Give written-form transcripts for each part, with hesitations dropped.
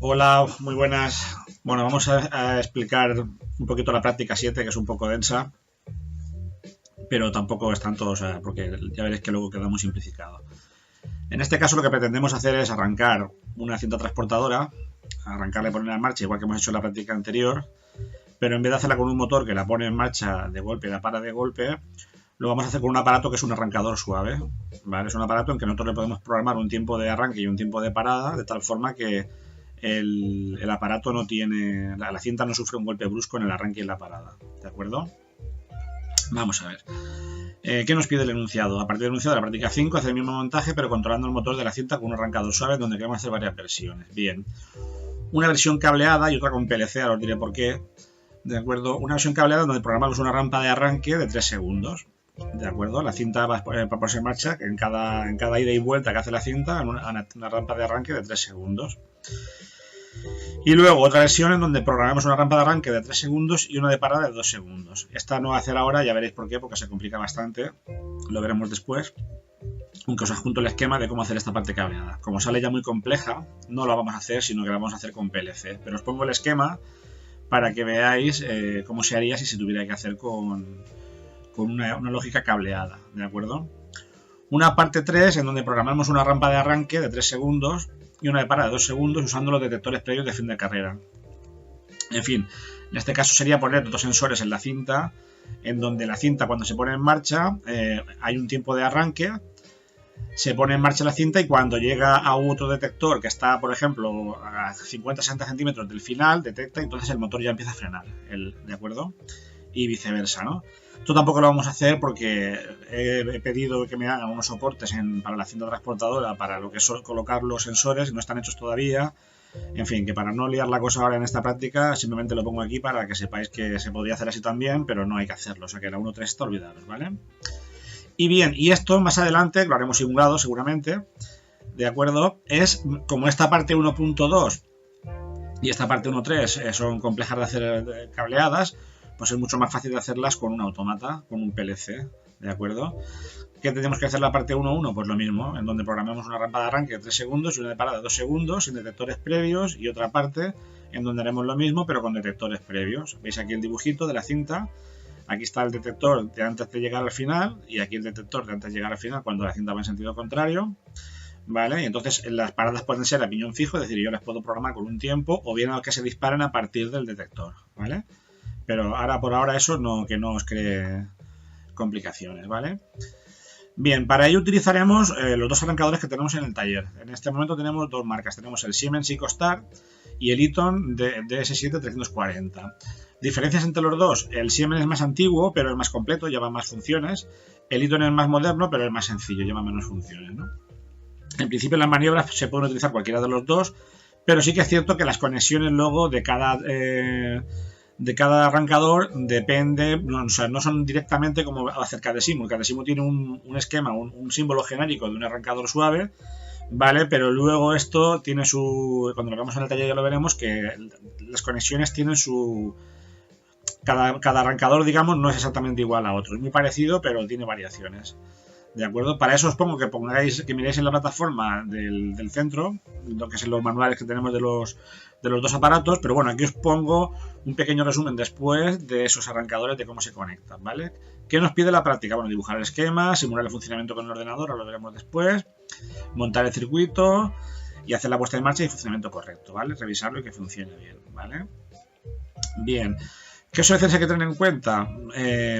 Hola, muy buenas. Bueno, vamos a explicar un poquito la práctica 7, que es un poco densa, pero tampoco es tanto, o sea, porque ya veréis que luego queda muy simplificado. En este caso lo que pretendemos hacer es arrancar una cinta transportadora, arrancarla y ponerla en marcha, igual que hemos hecho en la práctica anterior, pero en vez de hacerla con un motor que la pone en marcha de golpe y la para de golpe, lo vamos a hacer con un aparato que es un arrancador suave, ¿vale? Es un aparato en que nosotros le podemos programar un tiempo de arranque y un tiempo de parada, de tal forma que el aparato no tiene, la cinta no sufre un golpe brusco en el arranque y en la parada, ¿de acuerdo? Vamos a ver. ¿Qué nos pide el enunciado? A partir del enunciado de la práctica 5 hace el mismo montaje, pero controlando el motor de la cinta con un arrancador suave, donde queremos hacer varias versiones. Bien. Una versión cableada y otra con PLC, ahora os diré por qué. ¿De acuerdo? Una versión cableada donde programamos una rampa de arranque de 3 segundos. ¿De acuerdo? La cinta va a ponerse en marcha en cada ida y vuelta que hace la cinta, en una rampa de arranque de 3 segundos. Y luego otra versión en donde programamos una rampa de arranque de 3 segundos y una de parada de 2 segundos. Esta no va a hacer ahora, ya veréis por qué, porque se complica bastante. Lo veremos después. Aunque os adjunto el esquema de cómo hacer esta parte cableada. Como sale ya muy compleja, no lo vamos a hacer, sino que la vamos a hacer con PLC. Pero os pongo el esquema para que veáis cómo se haría si se tuviera que hacer con una lógica cableada, ¿de acuerdo? Una parte 3 en donde programamos una rampa de arranque de 3 segundos y una de parada de 2 segundos usando los detectores previos de fin de carrera. En fin, en este caso sería poner dos sensores en la cinta, en donde la cinta cuando se pone en marcha hay un tiempo de arranque, se pone en marcha la cinta y cuando llega a otro detector que está, por ejemplo, a 50-60 centímetros del final, detecta y entonces el motor ya empieza a frenar, ¿de acuerdo? Y viceversa, ¿no? Esto tampoco lo vamos a hacer porque he pedido que me hagan unos soportes para la cinta transportadora para lo que es colocar los sensores, no están hechos todavía. En fin, que para no liar la cosa ahora en esta práctica, simplemente lo pongo aquí para que sepáis que se podría hacer así también, pero no hay que hacerlo, o sea que la 1.3 está olvidados, ¿vale? Y bien, y esto más adelante, lo haremos simulado seguramente, ¿de acuerdo? Es como esta parte 1.2 y esta parte 1.3 son complejas de hacer cableadas, pues es mucho más fácil de hacerlas con un autómata, con un PLC, ¿de acuerdo? ¿Qué tenemos que hacer la parte 1.1? Pues lo mismo, en donde programamos una rampa de arranque de 3 segundos y una de parada de 2 segundos sin detectores previos, y otra parte en donde haremos lo mismo pero con detectores previos. ¿Veis aquí el dibujito de la cinta? Aquí está el detector de antes de llegar al final y aquí el detector de antes de llegar al final cuando la cinta va en sentido contrario, ¿vale? Y entonces las paradas pueden ser a piñón fijo, es decir, yo las puedo programar con un tiempo o bien a que se disparen a partir del detector, ¿vale? Pero ahora por ahora eso que no os cree complicaciones, ¿vale? Bien, para ello utilizaremos los dos arrancadores que tenemos en el taller. En este momento tenemos dos marcas, tenemos el Siemens EcoStar y el Eaton DS7-340. Diferencias entre los dos: el Siemens es más antiguo pero es más completo, lleva más funciones. El Eaton es más moderno pero es más sencillo, lleva menos funciones, ¿no? En principio en las maniobras se pueden utilizar cualquiera de los dos, pero sí que es cierto que las conexiones luego de cada arrancador depende, o sea, no son directamente como hacer Cadesimu. Cadesimu tiene un esquema, un símbolo genérico de un arrancador suave, ¿vale? Pero luego esto tiene cuando lo veamos en el taller ya lo veremos, que las conexiones tienen cada arrancador, digamos, no es exactamente igual a otro. Es muy parecido, pero tiene variaciones. ¿De acuerdo? Para eso os pongo que miréis en la plataforma del centro, lo que son los manuales que tenemos de los dos aparatos, pero bueno, aquí os pongo un pequeño resumen después de esos arrancadores, de cómo se conectan, ¿vale? ¿Qué nos pide la práctica? Bueno, dibujar el esquema, simular el funcionamiento con el ordenador, ahora lo veremos después, montar el circuito y hacer la puesta en marcha y funcionamiento correcto, ¿vale? Revisarlo y que funcione bien, ¿vale? Bien. ¿Qué suele hay que tener en cuenta?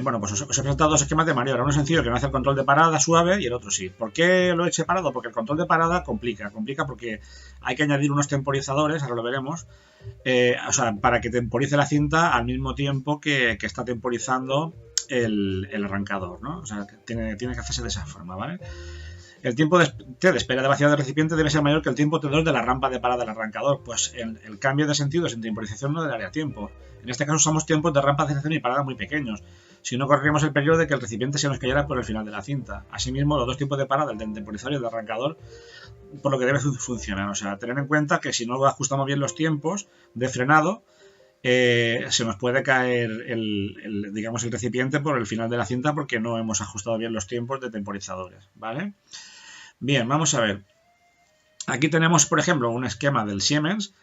Bueno, pues os he presentado dos esquemas de maniobra. Uno sencillo que no hace el control de parada suave y el otro sí. ¿Por qué lo he separado? Porque el control de parada complica porque hay que añadir unos temporizadores, ahora lo veremos, o sea, para que temporice la cinta al mismo tiempo que está temporizando el arrancador, ¿no? O sea, tiene que hacerse de esa forma, ¿vale? El tiempo de espera de vaciado del recipiente debe ser mayor que el tiempo T2 de la rampa de parada del arrancador, pues el cambio de sentido sin temporización no le daría tiempo. En este caso usamos tiempos de rampa de aceleración y parada muy pequeños, si no correríamos el peligro de que el recipiente se nos cayera por el final de la cinta. Asimismo, los dos tiempos de parada, el del temporizador y el del arrancador, por lo que debe funcionar. O sea, tener en cuenta que si no ajustamos bien los tiempos de frenado, se nos puede caer digamos, el recipiente por el final de la cinta porque no hemos ajustado bien los tiempos de temporizadores, ¿vale? Bien, vamos a ver. Aquí tenemos, por ejemplo, un esquema del Siemens,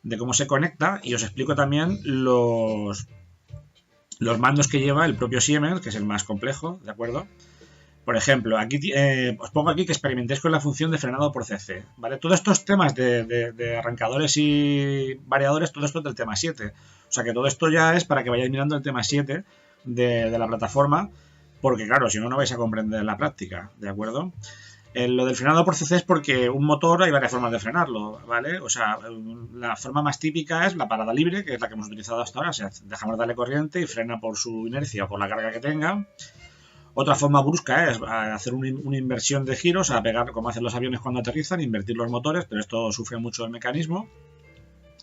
de cómo se conecta y os explico también los mandos que lleva el propio Siemens, que es el más complejo, ¿de acuerdo? Por ejemplo, aquí os pongo aquí que experimentéis con la función de frenado por CC, ¿vale? Todos estos temas de arrancadores y variadores, todo esto es del tema 7. O sea que todo esto ya es para que vayáis mirando el tema 7 de la plataforma, porque claro, si no, no vais a comprender la práctica, ¿de acuerdo? Lo del frenado por CC es porque un motor hay varias formas de frenarlo, ¿vale? O sea, la forma más típica es la parada libre, que es la que hemos utilizado hasta ahora. O sea, dejamos darle corriente y frena por su inercia o por la carga que tenga. Otra forma brusca es hacer una inversión de giros, a pegar como hacen los aviones cuando aterrizan, invertir los motores, pero esto sufre mucho el mecanismo.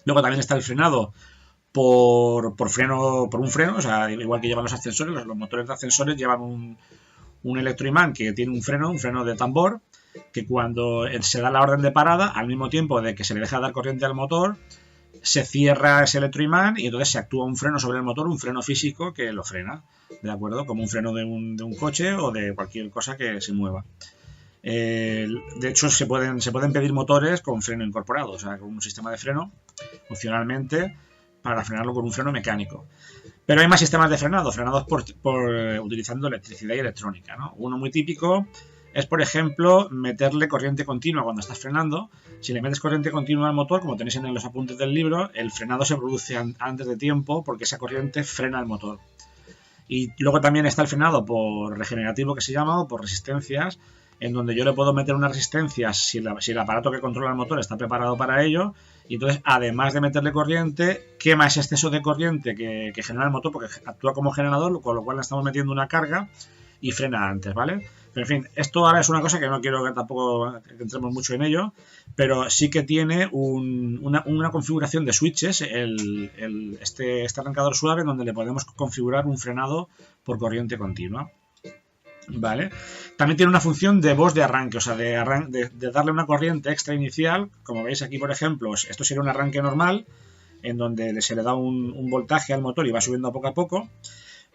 Luego también está el frenado por un freno, o sea, igual que llevan los ascensores, los motores de ascensores llevan un electroimán que tiene un freno de tambor, que cuando se da la orden de parada, al mismo tiempo de que se le deja dar corriente al motor, se cierra ese electroimán y entonces se actúa un freno sobre el motor, un freno físico que lo frena, ¿de acuerdo? Como un freno de un coche o de cualquier cosa que se mueva. De hecho, se pueden pedir motores con freno incorporado, o sea, con un sistema de freno, opcionalmente, para frenarlo con un freno mecánico. Pero hay más sistemas de frenado, frenados utilizando electricidad y electrónica, ¿no? Uno muy típico es, por ejemplo, meterle corriente continua cuando estás frenando. Si le metes corriente continua al motor, como tenéis en los apuntes del libro, el frenado se produce antes de tiempo porque esa corriente frena el motor. Y luego también está el frenado por regenerativo, que se llama, o por resistencias, en donde yo le puedo meter una resistencia si el aparato que controla el motor está preparado para ello. Y entonces, además de meterle corriente, quema ese exceso de corriente que genera el motor, porque actúa como generador, con lo cual le estamos metiendo una carga y frena antes, ¿vale? Pero en fin, esto ahora es una cosa que no quiero que tampoco entremos mucho en ello, pero sí que tiene una configuración de switches, este arrancador suave, en donde le podemos configurar un frenado por corriente continua, ¿vale? También tiene una función de voz de arranque, o sea, de darle una corriente extra inicial. Como veis aquí, por ejemplo, esto sería un arranque normal, en donde se le da un voltaje al motor y va subiendo poco a poco.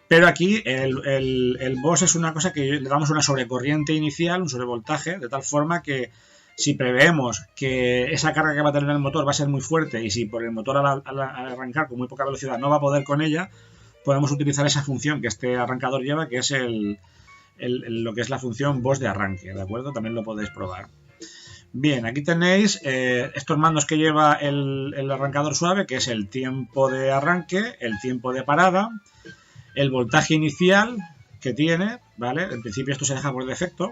Pero aquí el BOS es una cosa que le damos una sobrecorriente inicial, un sobrevoltaje, de tal forma que si preveemos que esa carga que va a tener el motor va a ser muy fuerte y si por el motor al arrancar con muy poca velocidad no va a poder con ella, podemos utilizar esa función que este arrancador lleva, que es lo que es la función BOS de arranque, ¿de acuerdo? También lo podéis probar. Bien, aquí tenéis estos mandos que lleva el arrancador suave, que es el tiempo de arranque, el tiempo de parada, el voltaje inicial que tiene, ¿vale? En principio esto se deja por defecto,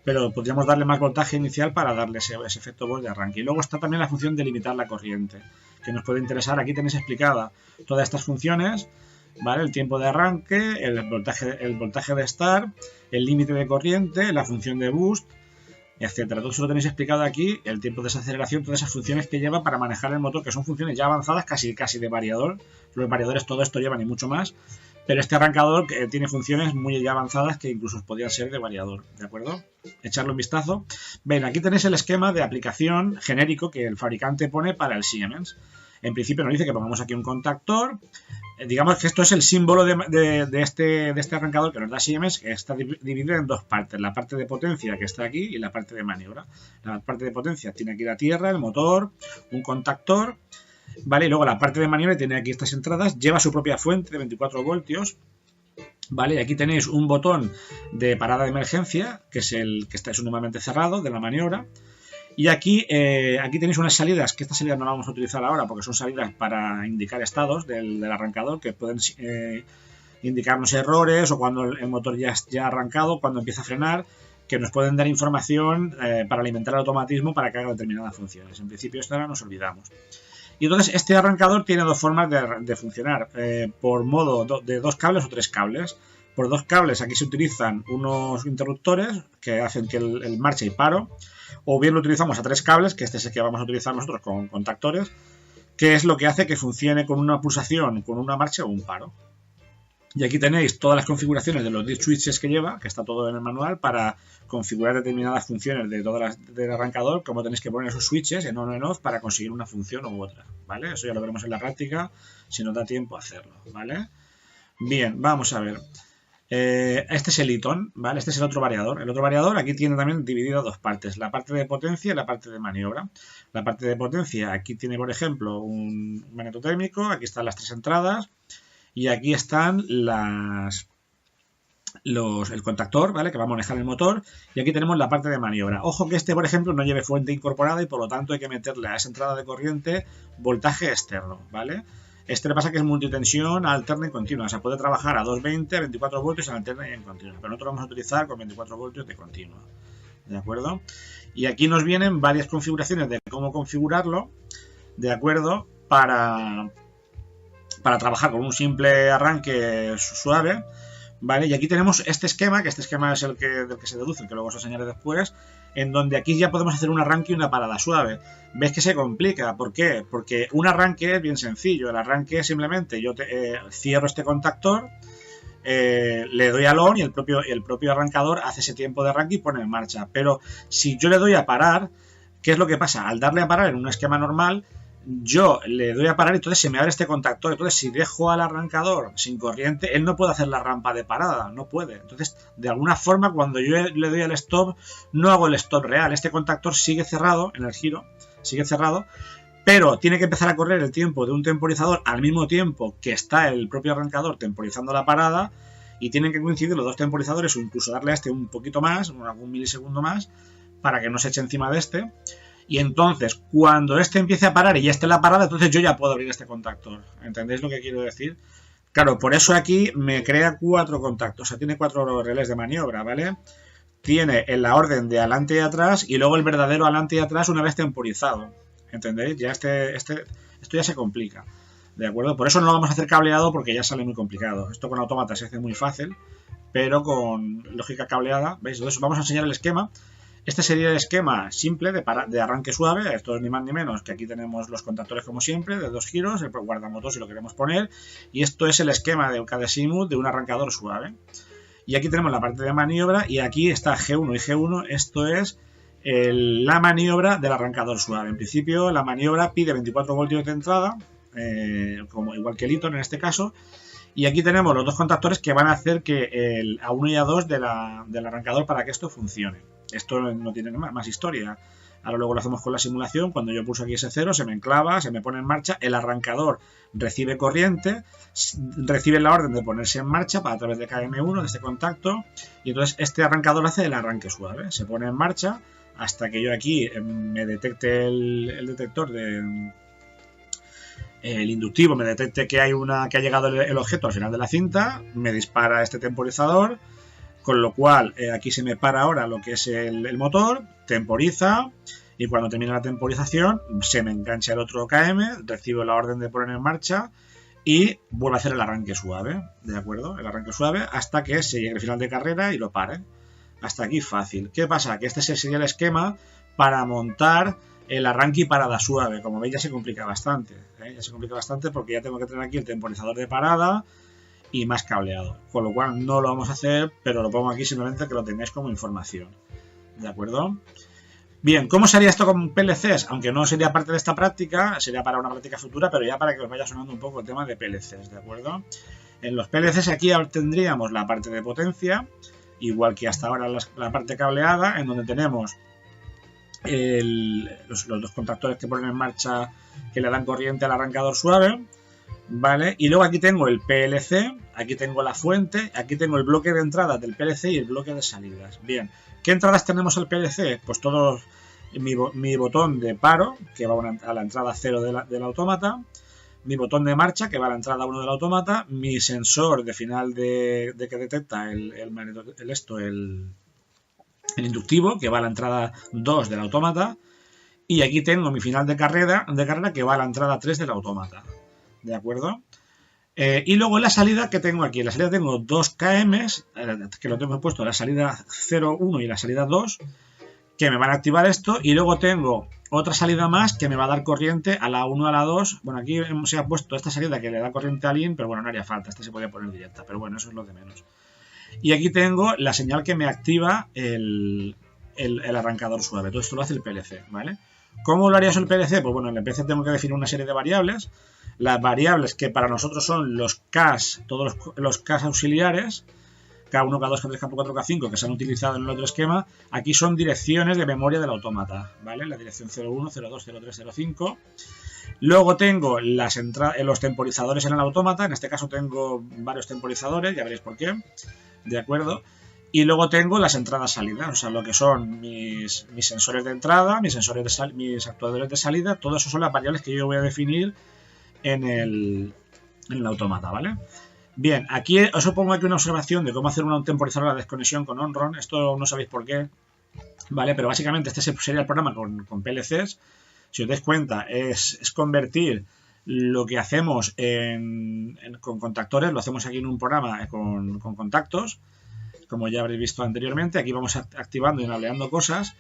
pero podríamos darle más voltaje inicial para darle ese efecto BOS de arranque. Y luego está también la función de limitar la corriente, que nos puede interesar. Aquí tenéis explicada todas estas funciones, ¿vale? El tiempo de arranque, el voltaje de start, el límite de corriente, la función de boost, etcétera. Todo eso lo tenéis explicado aquí, el tiempo de desaceleración, todas esas funciones que lleva para manejar el motor, que son funciones ya avanzadas, casi de variador. Los variadores todo esto llevan y mucho más, pero este arrancador tiene funciones muy ya avanzadas que incluso podrían ser de variador, ¿de acuerdo? Echarle un vistazo. Ven, aquí tenéis el esquema de aplicación genérico que el fabricante pone para el Siemens. En principio nos dice que pongamos aquí un contactor. Digamos que esto es el símbolo de este arrancador que nos da Siemens, que está dividido en dos partes. La parte de potencia, que está aquí, y la parte de maniobra. La parte de potencia tiene aquí la tierra, el motor, un contactor, ¿vale? Y luego la parte de maniobra tiene aquí estas entradas, lleva su propia fuente de 24 voltios, ¿vale? Y aquí tenéis un botón de parada de emergencia, que es el que está normalmente cerrado, de la maniobra. Y aquí tenéis unas salidas, que estas salidas no las vamos a utilizar ahora porque son salidas para indicar estados del arrancador, que pueden indicarnos errores o cuando el motor ya ha arrancado, cuando empieza a frenar, que nos pueden dar información para alimentar el automatismo para que haga determinadas funciones. En principio esto ahora nos olvidamos. Y entonces este arrancador tiene dos formas de funcionar, por modo de 2 cables o 3 cables. Por 2 cables aquí se utilizan unos interruptores que hacen que el marche y paro, o bien lo utilizamos a 3 cables, que este es el que vamos a utilizar nosotros con contactores, que es lo que hace que funcione con una pulsación, con una marcha o un paro. Y aquí tenéis todas las configuraciones de los 10 switches que lleva, que está todo en el manual, para configurar determinadas funciones del arrancador, como tenéis que poner esos switches en on o en off para conseguir una función u otra, ¿vale? Eso ya lo veremos en la práctica, si nos da tiempo a hacerlo, ¿vale? Bien, vamos a ver. Este es el Eton, ¿vale? Este es el otro variador. El otro variador aquí tiene también dividido a dos partes, la parte de potencia y la parte de maniobra. La parte de potencia aquí tiene, por ejemplo, un magneto térmico, aquí están las tres entradas y aquí están el contactor, ¿vale? Que va a manejar el motor, y aquí tenemos la parte de maniobra. Ojo que este, por ejemplo, no lleve fuente incorporada y por lo tanto hay que meterle a esa entrada de corriente voltaje externo, ¿vale? Este le pasa que es multitensión alterna y continua, o sea, puede trabajar a 220, a 24 voltios en alterna y en continua, pero nosotros vamos a utilizar con 24 voltios de continua, ¿de acuerdo? Y aquí nos vienen varias configuraciones de cómo configurarlo, ¿de acuerdo? Para trabajar con un simple arranque suave, ¿vale? Y aquí tenemos este esquema, que este esquema es del que se deduce, que luego os enseñaré después, en donde aquí ya podemos hacer un arranque y una parada suave. ¿Ves que se complica? ¿Por qué? Porque un arranque es bien sencillo. El arranque es simplemente yo cierro este contactor, le doy al on y el propio arrancador hace ese tiempo de arranque y pone en marcha. Pero si yo le doy a parar, ¿qué es lo que pasa? Al darle a parar en un esquema normal, yo le doy a parar y entonces se me abre este contactor. Entonces, si dejo al arrancador sin corriente, él no puede hacer la rampa de parada, no puede. Entonces, de alguna forma, cuando yo le doy al stop, no hago el stop real. Este contactor sigue cerrado en el giro, sigue cerrado, pero tiene que empezar a correr el tiempo de un temporizador al mismo tiempo que está el propio arrancador temporizando la parada, y tienen que coincidir los dos temporizadores o incluso darle a este un poquito más, algún milisegundo más, para que no se eche encima de este. Y entonces, cuando este empiece a parar y ya esté en la parada, entonces yo ya puedo abrir este contactor. ¿Entendéis lo que quiero decir? Claro, por eso aquí me crea 4 contactos. O sea, tiene 4 relés de maniobra, ¿vale? Tiene en la orden de adelante y atrás y luego el verdadero adelante y atrás una vez temporizado. ¿Entendéis? Ya esto ya se complica. ¿De acuerdo? Por eso no lo vamos a hacer cableado porque ya sale muy complicado. Esto con autómata se hace muy fácil, pero con lógica cableada, ¿veis? Entonces vamos a enseñar el esquema. Este sería el esquema simple de arranque suave. Esto es ni más ni menos que aquí tenemos los contactores como siempre, de 2 giros, el guardamotor si lo queremos poner, y esto es el esquema de UKD-Simut de un arrancador suave. Y aquí tenemos la parte de maniobra y aquí está G1 y G1, esto es la maniobra del arrancador suave. En principio la maniobra pide 24 voltios de entrada, como igual que el Eton en este caso. Y aquí tenemos los dos contactores que van a hacer que el A1 y A2 del arrancador para que esto funcione. Esto no tiene más historia. Ahora luego lo hacemos con la simulación. Cuando yo pulso aquí ese 0, se me enclava, se me pone en marcha. El arrancador recibe corriente, recibe la orden de ponerse en marcha a través de KM1, de este contacto. Y entonces este arrancador hace el arranque suave. Se pone en marcha hasta que yo aquí me detecte el detector el inductivo me detecte que ha llegado el objeto al final de la cinta, me dispara este temporizador, con lo cual aquí se me para ahora lo que es el motor, temporiza, y cuando termina la temporización se me engancha el otro KM, recibo la orden de poner en marcha y vuelvo a hacer el arranque suave, ¿de acuerdo? El arranque suave hasta que se llegue al final de carrera y lo pare. Hasta aquí fácil. ¿Qué pasa? Que este sería el esquema para montar el arranque y parada suave. Como veis ya se complica bastante, ya se complica bastante porque ya tengo que tener aquí el temporizador de parada y más cableado, con lo cual no lo vamos a hacer, pero lo pongo aquí simplemente que lo tengáis como información, ¿de acuerdo? Bien, ¿cómo sería esto con PLCs? Aunque no sería parte de esta práctica, sería para una práctica futura, pero ya para que os vaya sonando un poco el tema de PLCs, ¿de acuerdo? En los PLCs aquí tendríamos la parte de potencia, igual que hasta ahora la parte cableada, en donde tenemos los dos contactores que ponen en marcha, que le dan corriente al arrancador suave, ¿vale? Y luego aquí tengo el PLC, aquí tengo la fuente, aquí tengo el bloque de entradas del PLC y el bloque de salidas. Bien, ¿qué entradas tenemos al PLC? Pues todos mi botón de paro, que va a la entrada 0 del autómata, mi botón de marcha, que va a la entrada 1 del autómata, mi sensor de final de que detecta el inductivo, que va a la entrada 2 del autómata, y aquí tengo mi final de carrera que va a la entrada 3 del autómata, ¿de acuerdo? Y luego en la salida que tengo aquí, en la salida tengo 2 KMs, que lo tengo puesto en la salida 0, 1 y la salida 2, que me van a activar esto, y luego tengo otra salida más que me va a dar corriente a la 1, a la 2. Bueno, aquí se ha puesto esta salida que le da corriente al IN, pero bueno, no haría falta, esta se podía poner directa, pero bueno, eso es lo de menos. Y aquí tengo la señal que me activa el arrancador suave. Todo esto lo hace el PLC, ¿vale? ¿Cómo lo haría eso el PLC? Pues bueno, en el PLC tengo que definir una serie de variables. Las variables que para nosotros son los CAS, todos los CAS auxiliares, K1, K2, K3, K4, K5 que se han utilizado en el otro esquema, aquí son direcciones de memoria del autómata, ¿vale? La dirección 01, 02, 03, 05. Luego tengo los temporizadores en el autómata, en este caso tengo varios temporizadores, ya veréis por qué, ¿de acuerdo? Y luego tengo las entradas-salidas, o sea, lo que son mis sensores de entrada, mis actuadores de salida, todo eso son las variables que yo voy a definir en el autómata, ¿vale? Bien, aquí os pongo aquí una observación de cómo hacer un temporizador de desconexión con OnRun. Esto no sabéis por qué, ¿vale? Pero básicamente este sería el programa con PLCs. Si os dais cuenta, es convertir lo que hacemos con contactores, lo hacemos aquí en un programa con contactos, como ya habréis visto anteriormente. Aquí vamos activando y enableando cosas.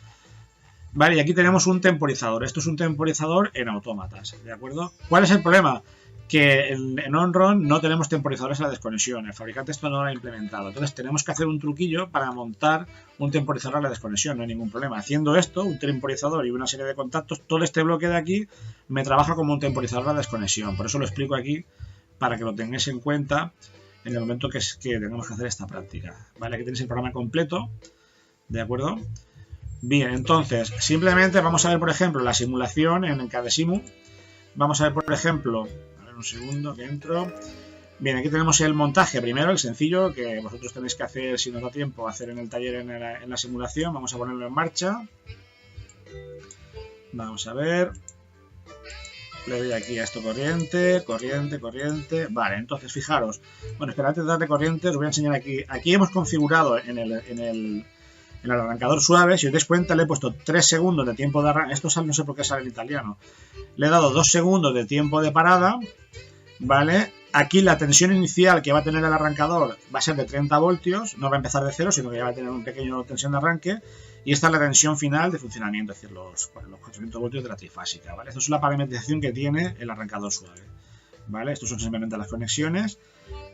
Vale, y aquí tenemos un temporizador. Esto es un temporizador en autómatas, ¿de acuerdo? ¿Cuál es el problema? Que en OnRun no tenemos temporizadores a la desconexión. El fabricante esto no lo ha implementado. Entonces tenemos que hacer un truquillo para montar un temporizador a la desconexión. No hay ningún problema. Haciendo esto, un temporizador y una serie de contactos, todo este bloque de aquí me trabaja como un temporizador a la desconexión. Por eso lo explico aquí, para que lo tengáis en cuenta en el momento que tengamos que hacer esta práctica. Vale, aquí tenéis el programa completo. ¿De acuerdo? Bien, entonces, simplemente vamos a ver, por ejemplo, la simulación en CADESIMU. Vamos a ver, por ejemplo, a ver un segundo que entro. Bien, aquí tenemos el montaje primero, el sencillo, que vosotros tenéis que hacer, si nos da tiempo, hacer en el taller en la simulación. Vamos a ponerlo en marcha. Vamos a ver. Le doy aquí a esto corriente. Vale, entonces fijaros. Bueno, esperad antes de darle corriente, os voy a enseñar aquí. Aquí hemos configurado en el arrancador suave. Si os dais cuenta, le he puesto 3 segundos de tiempo de arranque. Esto no sé por qué sale en italiano. Le he dado 2 segundos de tiempo de parada. ¿Vale? Aquí la tensión inicial que va a tener el arrancador va a ser de 30 voltios. No va a empezar de cero, sino que ya va a tener un pequeño tensión de arranque. Y esta es la tensión final de funcionamiento, es decir, los 400 voltios de la trifásica. ¿Vale? Esto es la parametrización que tiene el arrancador suave. ¿Vale? Estos son simplemente las conexiones.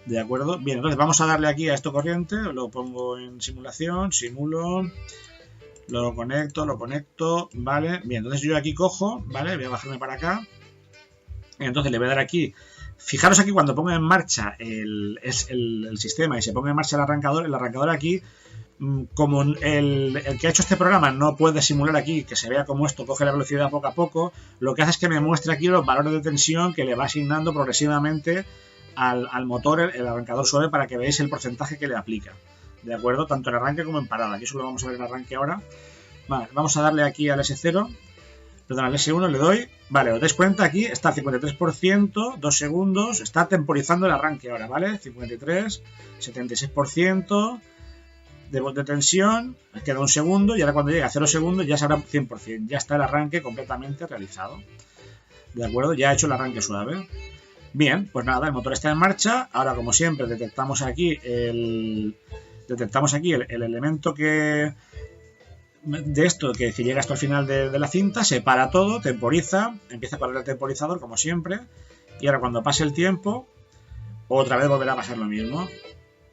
¿De acuerdo? Bien, entonces vamos a darle aquí a esto corriente. Lo pongo en simulación, simulo. Lo conecto, ¿vale? Bien, entonces yo aquí cojo, ¿vale? Voy a bajarme para acá. Entonces le voy a dar aquí. Fijaros aquí cuando pongo en marcha el sistema y se ponga en marcha el arrancador aquí, como el que ha hecho este programa no puede simular aquí que se vea como esto coge la velocidad poco a poco, lo que hace es que me muestre aquí los valores de tensión que le va asignando progresivamente al motor el arrancador suave para que veáis el porcentaje que le aplica. ¿De acuerdo? Tanto en arranque como en parada. Aquí solo vamos a ver en arranque ahora. Vale, vamos a darle aquí al S0. Perdón, al S1 le doy. Vale, os dais cuenta aquí, está al 53%, 2 segundos. Está temporizando el arranque ahora, ¿vale? 53, 76% de tensión. Queda un segundo y ahora cuando llegue a 0 segundos ya se habrá 100%. Ya está el arranque completamente realizado. ¿De acuerdo? Ya ha hecho el arranque suave. Bien, pues nada, el motor está en marcha. Ahora, como siempre, detectamos aquí el elemento de esto que llega hasta el final de la cinta, se para todo, temporiza, empieza a parar el temporizador como siempre, y ahora cuando pase el tiempo, otra vez volverá a pasar lo mismo.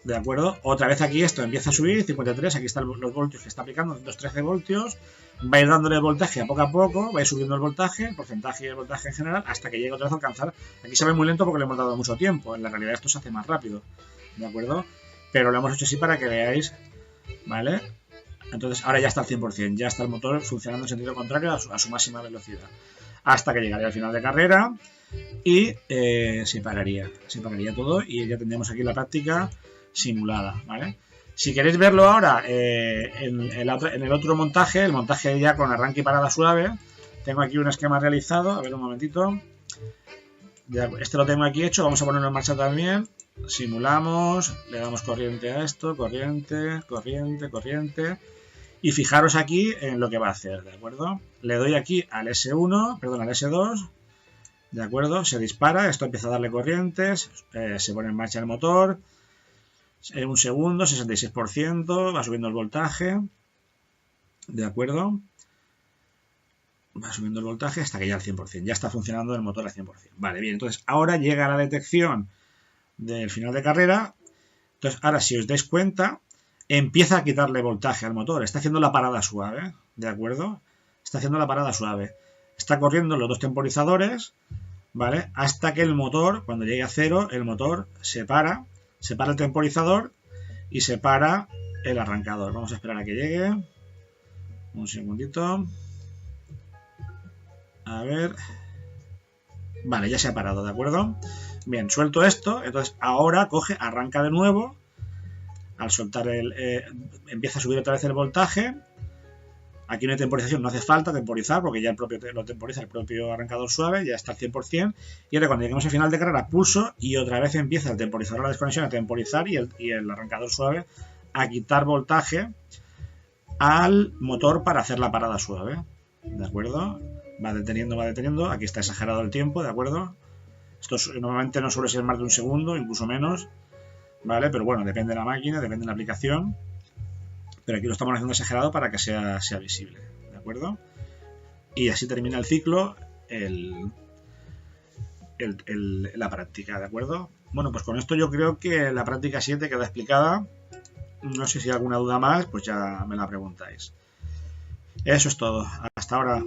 ¿De acuerdo? Otra vez aquí esto empieza a subir, 53, aquí están los voltios que está aplicando, 213 voltios, va a ir dándole el voltaje a poco, va a ir subiendo el voltaje, el porcentaje y el voltaje en general, hasta que llegue otra vez a alcanzar. Aquí se ve muy lento porque le hemos dado mucho tiempo, en la realidad esto se hace más rápido, ¿de acuerdo? Pero lo hemos hecho así para que veáis, ¿vale? Entonces ahora ya está al 100%, ya está el motor funcionando en sentido contrario a su máxima velocidad. Hasta que llegaría al final de carrera y se pararía todo y ya tendríamos aquí la práctica simulada, ¿vale? Si queréis verlo ahora en el otro montaje, el montaje ya con arranque y parada suave, tengo aquí un esquema realizado, a ver un momentito. Este lo tengo aquí hecho, vamos a ponerlo en marcha también. Simulamos, le damos corriente a esto, corriente. Y fijaros aquí en lo que va a hacer, ¿de acuerdo? Le doy aquí al S1, perdón, al S2, ¿de acuerdo? Se dispara, esto empieza a darle corrientes, se pone en marcha el motor. En un segundo, 66%, va subiendo el voltaje, ¿de acuerdo? Va subiendo el voltaje hasta que ya al 100%, ya está funcionando el motor al 100%. Vale, bien, entonces ahora llega la detección del final de carrera. Entonces ahora si os dais cuenta, empieza a quitarle voltaje al motor, está haciendo la parada suave, ¿de acuerdo? Está haciendo la parada suave. Está corriendo los dos temporizadores, ¿vale? Hasta que el motor, cuando llegue a 0, el motor se para el temporizador y se para el arrancador. Vamos a esperar a que llegue. Un segundito. A ver. Vale, ya se ha parado, ¿de acuerdo? Bien, suelto esto. Entonces ahora coge, arranca de nuevo. Al soltar empieza a subir otra vez el voltaje. Aquí no hay temporización, no hace falta temporizar porque ya lo temporiza el propio arrancador suave, ya está al 100%. Y ahora cuando lleguemos al final de carrera pulso y otra vez empieza el temporizador a la desconexión a temporizar y el arrancador suave a quitar voltaje al motor para hacer la parada suave. ¿De acuerdo? Va deteniendo. Aquí está exagerado el tiempo, ¿de acuerdo? Esto normalmente no suele ser más de un segundo, incluso menos. ¿Vale? Pero bueno, depende de la máquina, depende de la aplicación. Pero aquí lo estamos haciendo exagerado para que sea visible, ¿de acuerdo? Y así termina el ciclo, la práctica, ¿de acuerdo? Bueno, pues con esto yo creo que la práctica 7 queda explicada. No sé si hay alguna duda más, pues ya me la preguntáis. Eso es todo. Hasta ahora.